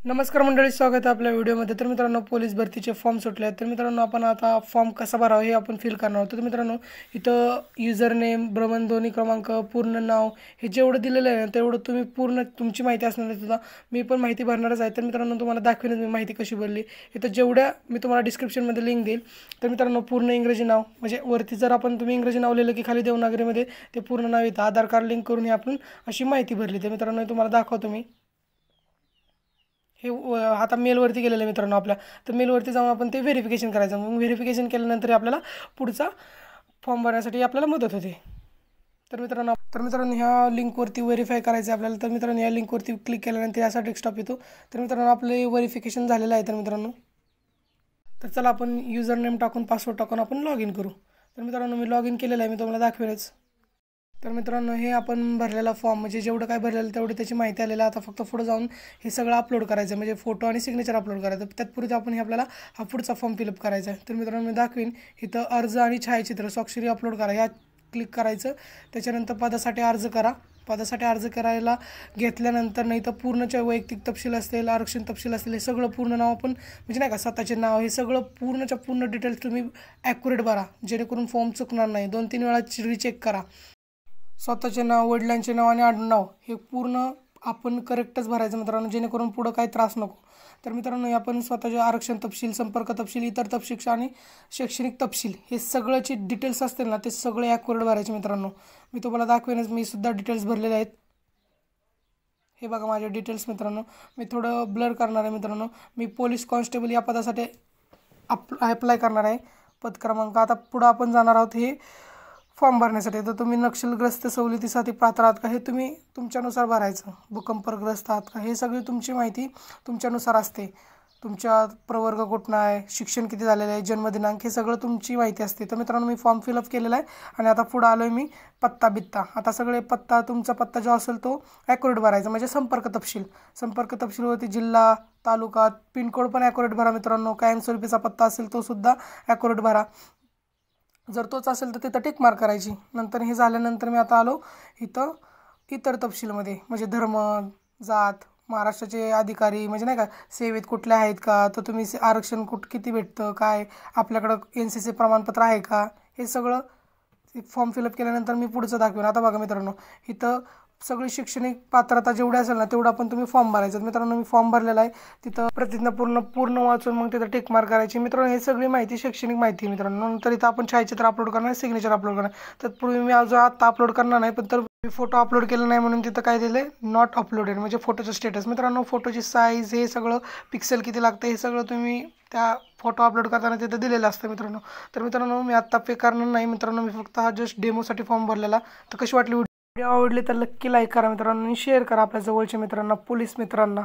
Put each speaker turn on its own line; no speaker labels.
नमस्कार मंडळी, स्वागत आहे आपल्या व्हिडिओमध्ये। तर मित्रांनो, पोलीस भरतीचे फॉर्म सुटले आहेत। तर मित्रांनो, आपण आता फॉर्म कसा भरावा हे आपण फिल करणार आहोत। तर मित्रांनो, इथं युजर नेम, भ्रमणध्वनी क्रमांक, पूर्ण नाव हे जेवढं दिलेलं आहे तेवढं तुम्ही पूर्ण तुमची माहिती असणार आहे सुद्धा। मी पण माहिती भरणारच आहे। तर मित्रांनो, तुम्हाला दाखवेनच मी माहिती कशी भरली। इथं जेवढ्या मी तुम्हाला डिस्क्रिप्शनमध्ये लिंक देईल। तर मित्रांनो, पूर्ण इंग्रजी नाव म्हणजे वरती जर आपण तुम्ही इंग्रजी नाव लिहिलं की खाली देवनागरीमध्ये ते पूर्ण नाव येतं। आधार कार्ड लिंक करून आपण अशी माहिती भरली। तर मित्रांनो, तुम्हाला दाखवतो मी हे आता मेलवरती गेलेलं आहे मित्रांनो आपल्या। तर मेलवरती जाऊन आपण ते व्हेरिफिकेशन करायचं। मग व्हेरिफिकेशन केल्यानंतर आपल्याला पुढचा फॉर्म भरण्यासाठी आपल्याला मदत होते। तर मित्रांनो ह्या लिंकवरती व्हेरीफाय करायचं आहे आपल्याला। तर मित्रांनो, या लिंकवरती क्लिक केल्यानंतर याचा डेस्कटॉप येतो। तर मित्रांनो, आपले व्हेरिफिकेशन झालेलं आहे। तर मित्रांनो, तर चला आपण युजर नेम टाकून पासवर्ड टाकून आपण लॉग इन करू। तर मित्रांनो, मी लॉग इन केलेलं आहे, मी तुम्हाला दाखवेलच। तर मित्रांनो, हे आपण भरलेला फॉर्म म्हणजे जेवढं काय भरलेलं तेवढी त्याची माहिती आलेली आहे। आता फक्त पुढे जाऊन हे सगळं अपलोड करायचं म्हणजे फोटो आणि सिग्नेचर अपलोड करायचं। त्यातपूर्वी आपण हे आपल्याला हा पुढचा फॉर्म फिलअप करायचा आहे। तर मित्रांनो, मी दाखवीन इथं अर्ज आणि छायाचित्र स्वाक्षरी अपलोड करा या क्लिक करायचं। त्याच्यानंतर पदासाठी अर्ज करा। पदासाठी अर्ज करायला घेतल्यानंतर नाही तर पूर्णच्या वैयक्तिक तपशील असतील, आरक्षण तपशील असतील, हे सगळं पूर्ण नाव आपण म्हणजे नाही का स्वतःचे नाव हे सगळं पूर्णच्या पूर्ण डिटेल्स तुम्ही ॲक्युरेट भरा, जेणेकरून फॉर्म चुकणार नाही। 2-3 वेळा रिचेक करा। स्वतःचे नाव, वडिलांचे नाव आणि आडनाव हे पूर्ण आपण करेक्टच भरायचं मित्रांनो, जेणेकरून पुढं काही त्रास नको। तर मित्रांनो, आपण स्वतःचे आरक्षण तपशील, संपर्क तपशील, इतर तपशील आणि शैक्षणिक तपशील हे सगळ्याचे डिटेल्स असतील ना ते सगळे ॲक्युरेट भरायचे मित्रांनो। मी तुम्हाला दाखवेनच, मी सुद्धा डिटेल्स भरलेले आहेत। हे बघा माझे डिटेल्स मित्रांनो। मी थोडं ब्लर करणार आहे मित्रांनो। मी पोलीस कॉन्स्टेबल या पदासाठी अप्लाय करणार आहे, पद क्रमांक। आता पुढं आपण जाणार आहोत हे फॉर्म भरण्यासाठी। तर तुम्ही नक्षलग्रस्त सवलतीसाठी पात्र आहात का हे तुम्ही तुमच्यानुसार भरायचं। भूकंपग्रस्त आहात का हे सगळी तुमची माहिती तुमच्यानुसार असते। तुमचा प्रवर्ग कुठला आहे, शिक्षण किती झालेलं आहे, जन्मदिनांक हे सगळं तुमची माहिती असते। तर मित्रांनो, मी फॉर्म फिलअप केलेला आहे आणि आता पुढे आलो आहे मी पत्ता बित्ता। आता सगळे पत्ता तुमचा पत्ता जो असेल तो ॲक्युरेट भरायचा म्हणजे संपर्क तपशील। संपर्क तपशीलवरती जिल्हा, तालुका, पिनकोड पण ॲक्युरेट भरा मित्रांनो। कायमस्वरूपीचा पत्ता असेल तो सुद्धा ॲक्युरेट भरा। जर तोच असेल तर तिथं टिक मार्क करायची। नंतर हे झाल्यानंतर मी आता आलो इथं इतर तपशीलमध्ये म्हणजे धर्म, जात, महाराष्ट्राचे अधिकारी म्हणजे नाही का सेवेत कुठले आहेत का, तर तुम्ही आरक्षण किती भेटतं, काय आपल्याकडं NCC प्रमाणपत्र आहे का, हे सगळं फॉर्म फिलअप केल्यानंतर मी पुढचं दाखवेन। आता बघा मित्रांनो, इथं सगळी शैक्षणिक पात्रता जेवढी असेल ना तेवढा पण तुम्ही फॉर्म भरायचं। मित्रांनो, मी फॉर्म भरलेला आहे, तिथं प्रतिज्ञा पूर्ण वाचून मग तिथं टिक मार्क करायची मित्रांनो। हे सगळी माहिती शैक्षणिक माहिती मित्रांनो। नंतर इथं आपण छायाचित्र अपलोड करणार, सिग्नेचर अपलोड करणार। तत्पूर्वी मी आज आत्ता अपलोड करणार नाही, पण तर मी फोटो अपलोड केला नाही म्हणून तिथं काय दिलं नॉट अपलोडेड म्हणजे फोटोचं स्टेटस। मित्रांनो, फोटोची साईज हे सगळं पिक्सेल किती लागतं हे सगळं तुम्ही त्या फोटो अपलोड करताना तिथं दिलेलं असतं मित्रांनो। तर मित्रांनो, मी आत्ता पे करणार नाही मित्रांनो, मी फक्त हा जस्ट डेमोसाठी फॉर्म भरलेला। तर कशी वाटली व्हिडिओ आवडली तर नक्की लाईक करा मित्रांनो आणि शेअर करा आपल्या जवळच्या मित्रांना, पोलीस मित्रांना।